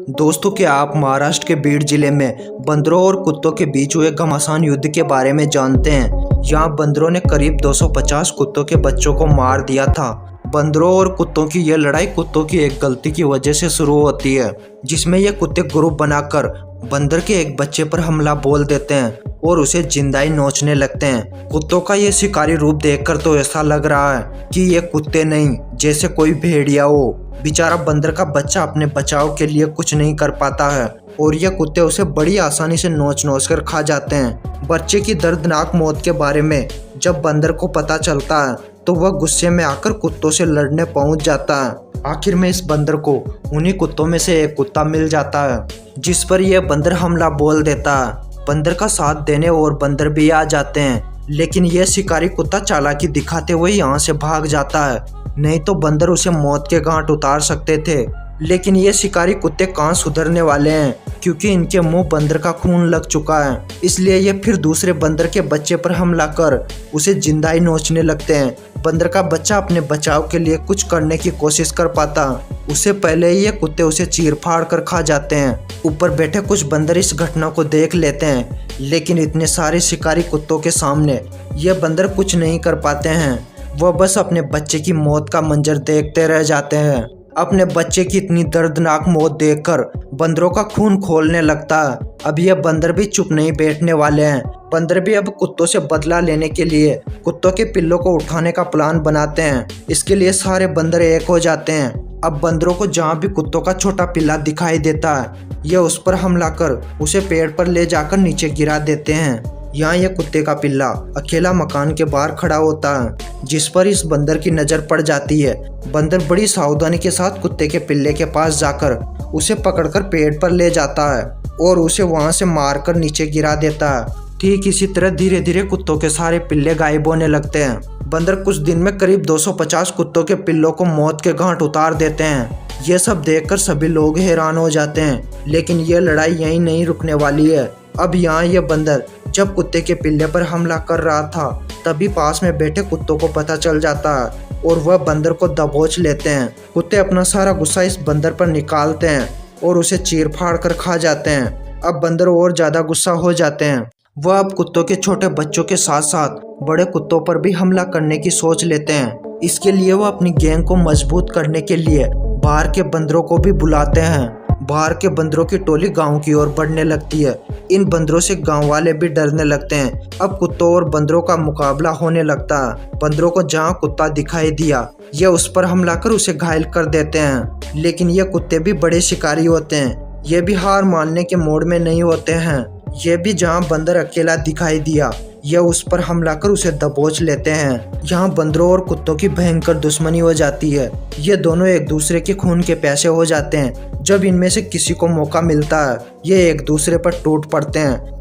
दोस्तों, क्या आप महाराष्ट्र के बीड जिले में बंदरों और कुत्तों के बीच हुए घमासान युद्ध के बारे में जानते हैं। यहाँ बंदरों ने करीब 250 कुत्तों के बच्चों को मार दिया था। बंदरों और कुत्तों की यह लड़ाई कुत्तों की एक गलती की वजह से शुरू होती है, जिसमें ये कुत्ते ग्रुप बनाकर बंदर के एक बच्चे पर हमला बोल देते हैं और उसे जिंदा ही नोचने लगते हैं। कुत्तों का ये शिकारी रूप देखकर तो ऐसा लग रहा है कि ये कुत्ते नहीं, जैसे कोई भेड़िया हो। बेचारा बंदर का बच्चा अपने बचाव के लिए कुछ नहीं कर पाता है और ये कुत्ते उसे बड़ी आसानी से नोच नोच कर खा जाते हैं। बच्चे की दर्दनाक मौत के बारे में जब बंदर को पता चलता है तो वह गुस्से में आकर कुत्तों से लड़ने पहुंच जाता है। आखिर में इस बंदर को उन्हीं कुत्तों में से एक कुत्ता मिल जाता है, जिस पर यह बंदर हमला बोल देता है। बंदर का साथ देने और बंदर भी आ जाते हैं, लेकिन यह शिकारी कुत्ता चालाकी दिखाते हुए यहाँ से भाग जाता है, नहीं तो बंदर उसे मौत के घाट उतार सकते थे। लेकिन ये शिकारी कुत्ते कहाँ सुधरने वाले हैं, क्योंकि इनके मुंह बंदर का खून लग चुका है। इसलिए ये फिर दूसरे बंदर के बच्चे पर हमला कर उसे जिंदा ही नोचने लगते हैं। बंदर का बच्चा अपने बचाव के लिए कुछ करने की कोशिश कर पाता, उससे पहले ही ये कुत्ते उसे चीर फाड़ कर खा जाते हैं। ऊपर बैठे कुछ बंदर इस घटना को देख लेते हैं, लेकिन इतने सारे शिकारी कुत्तों के सामने ये बंदर कुछ नहीं कर पाते हैं। वह बस अपने बच्चे की मौत का मंजर देखते रह जाते हैं। अपने बच्चे की इतनी दर्दनाक मौत देखकर बंदरों का खून खोलने लगता है। अब ये बंदर भी चुप नहीं बैठने वाले हैं। बंदर भी अब कुत्तों से बदला लेने के लिए कुत्तों के पिल्लों को उठाने का प्लान बनाते हैं। इसके लिए सारे बंदर एक हो जाते हैं। अब बंदरों को जहाँ भी कुत्तों का छोटा पिल्ला दिखाई देता है, ये उस पर हमला कर उसे पेड़ पर ले जाकर नीचे गिरा देते हैं। यहाँ ये कुत्ते का पिल्ला अकेला मकान के बाहर खड़ा होता है, जिस पर इस बंदर की नज़र पड़ जाती है। बंदर बड़ी सावधानी के साथ कुत्ते के पिल्ले के पास जाकर उसे पकड़कर पेड़ पर ले जाता है और उसे वहाँ से मारकर नीचे गिरा देता है। ठीक इसी तरह धीरे धीरे कुत्तों के सारे पिल्ले गायब होने लगते हैं। बंदर कुछ दिन में करीब 250 कुत्तों के पिल्लों को मौत के घाट उतार देते हैं। ये सब देखकर सभी लोग हैरान हो जाते हैं, लेकिन ये लड़ाई यहीं नहीं रुकने वाली है। अब यहाँ ये बंदर जब कुत्ते के पिल्ले पर हमला कर रहा था, तभी पास में बैठे कुत्तों को पता चल जाता है और वह बंदर को दबोच लेते हैं। कुत्ते अपना सारा गुस्सा इस बंदर पर निकालते हैं और उसे चीर फाड़ कर खा जाते हैं। अब बंदर और ज़्यादा गुस्सा हो जाते हैं। वह अब कुत्तों के छोटे बच्चों के साथ साथ बड़े कुत्तों पर भी हमला करने की सोच लेते हैं। इसके लिए वह अपनी गैंग को मजबूत करने के लिए बाहर के बंदरों को भी बुलाते हैं। बाहर के बंदरों की टोली गांव की ओर बढ़ने लगती है। इन बंदरों से गांव वाले भी डरने लगते हैं। अब कुत्तों और बंदरों का मुकाबला होने लगता है। बंदरों को जहां कुत्ता दिखाई दिया, ये उस पर हमला कर उसे घायल कर देते हैं। लेकिन ये कुत्ते भी बड़े शिकारी होते हैं। ये भी हार मानने के मोड में नहीं होते हैं। ये भी जहां बंदर अकेला दिखाई दिया, यह उस पर हमला कर उसे दबोच लेते हैं। यहाँ बंदरों और कुत्तों की भयंकर दुश्मनी हो जाती है। ये दोनों एक दूसरे के खून के प्यासे हो जाते हैं। जब इनमें से किसी को मौका मिलता है, ये एक दूसरे पर टूट पड़ते हैं।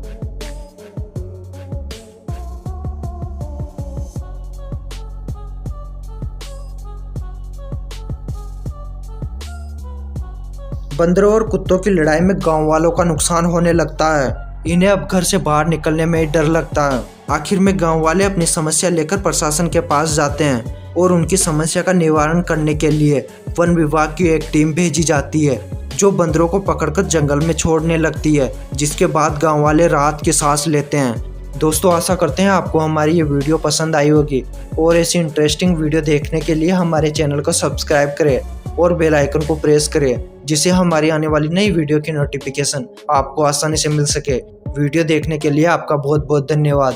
बंदरों और कुत्तों की लड़ाई में गांव वालों का नुकसान होने लगता है। इन्हें अब घर से बाहर निकलने में डर लगता है। आखिर में गांव वाले अपनी समस्या लेकर प्रशासन के पास जाते हैं और उनकी समस्या का निवारण करने के लिए वन विभाग की एक टीम भेजी जाती है, जो बंदरों को पकड़कर जंगल में छोड़ने लगती है, जिसके बाद गांव वाले राहत की सांस लेते हैं। दोस्तों, आशा करते हैं आपको हमारी ये वीडियो पसंद आई होगी और ऐसी इंटरेस्टिंग वीडियो देखने के लिए हमारे चैनल को सब्सक्राइब करें और बेल आइकन को प्रेस करें, जिससे हमारी आने वाली नई वीडियो की नोटिफिकेशन आपको आसानी से मिल सके। वीडियो देखने के लिए आपका बहुत बहुत धन्यवाद।